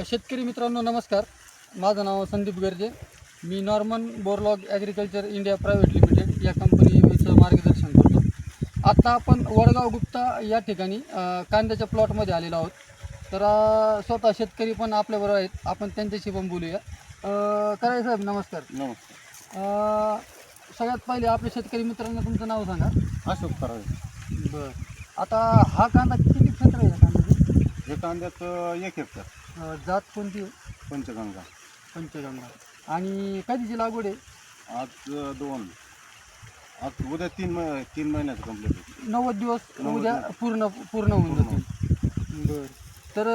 शेतकरी मित्रांनो नमस्कार. माझं नाव संदीप गर्जे. मी Norman Borlaug agriculture India private limited या कंपनीचं मार्गदर्शन करतो. आत्ता आपण वडगाव गुप्ता या ठिकाणी कांद्याच्या प्लॉटमध्ये आलेलो आहोत. तर स्वतः शेतकरी पण आपल्याबरोबर आहेत. आपण त्यांच्याशी पण बोलूया. कराय साहेब नमस्कार. नमस्कार. सगळ्यात पहिले आपल्या शेतकरी मित्रांना तुमचं नाव सांगा. अशोक करावे. बरं. आता हा कांदा किती क्षेत्र आहे कांद्याचं? हे कांद्यात 1 हेक्टर जात कोणती आहे? पंचगंगा. पंचगंगा. आणि कधीची लागवड आहे? आज उद्या 3 महिन्याचं कंप्लीट होईल. 90 दिवस 90 उद्या दिवस. पूर्ण होऊन जातील. बरं. तर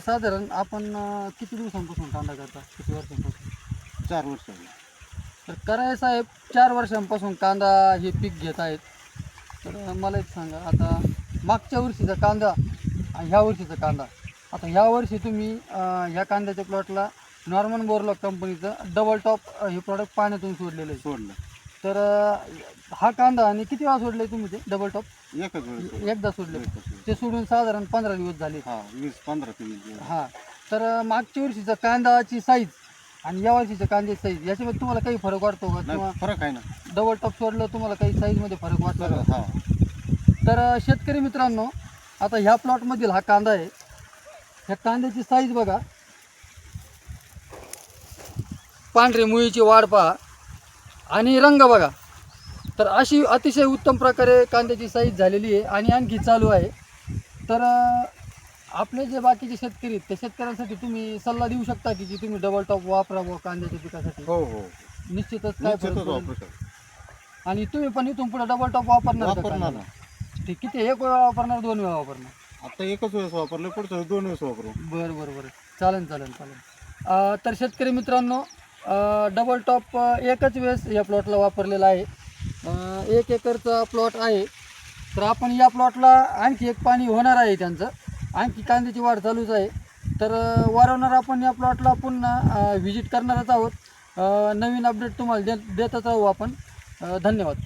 साधारण आपण किती दिवसांपासून कांदा करता? किती वर्षांपासून? 4 वर्ष झाली. तर कराय साहेब 4 वर्षांपासून कांदा हे पीक घेत आहेत. तर मला एक सांगा, आता मागच्या वर्षीचा कांदा आणि ह्या वर्षीचा कांदा, आता ह्या वर्षी तुम्ही ह्या कांद्याच्या प्लॉटला नॉर्मन बोरलॉग कंपनीचं डबल टॉप हे प्रॉडक्ट पाण्यातून सोडलेलं आहे. सोडलं तर हा कांदा आणि किती वेळा सोडले तुम्ही ते डबल टॉप? एकच वेळ एकदा सोडले. एकच वेळ. ते सोडून साधारण 15 दिवस झाले. 15 ते 20 दिवस. हां. तर मागच्या वर्षीचा कांद्याची साईज आणि या वर्षीच्या कांद्याची साईज याच्यामध्ये तुम्हाला काही फरक वाटतो का? किंवा नाही, फरक आहे ना. डबल टॉप सोडलं तुम्हाला काही साईजमध्ये फरक वाटला का? हा. तर शेतकरी मित्रांनो, आता ह्या प्लॉटमधील हा कांदा आहे. ह्या कांद्याची साईज बघा, पांढरे मुळीची वाढ पहा आणि रंग बघा. तर अशी अतिशय उत्तम प्रकारे कांद्याची साईज झालेली आहे आणि आणखी चालू आहे. तर आपले जे बाकीचे शेतकरी आहेत त्या शेतकऱ्यांसाठी तुम्ही सल्ला देऊ शकता की तुम्ही डबल टॉप वापरावं कांद्याच्या पिकासाठी? हो. निश्चितच काय फरक निश्चितच पडेल. वापरतो. आणि तुम्ही पण इथून पुढे डबल टॉप वापरणार का वापरणार कांद्याला? ना. ठीक. किती, एक वेळा वापरणार, 2 वेळा वापरणार? आता एकच वेळेस वापरलं, पुढच्या 2 वेळेस वापरू. बरं. चालेल. तर शेतकरी मित्रांनो, डबल टॉप एकच वेळेस या प्लॉटला वापरलेला आहे. 1 एकरचा प्लॉट आहे. तर आपण या प्लॉटला आणखी एक पाणी होणार आहे त्यांचं. आणखी कांद्याची वाढ चालूच आहे. तर वारंवार आपण या प्लॉटला पुन्हा व्हिजिट करणारच आहोत. नवीन अपडेट तुम्हाला देतच राहू आपण. धन्यवाद.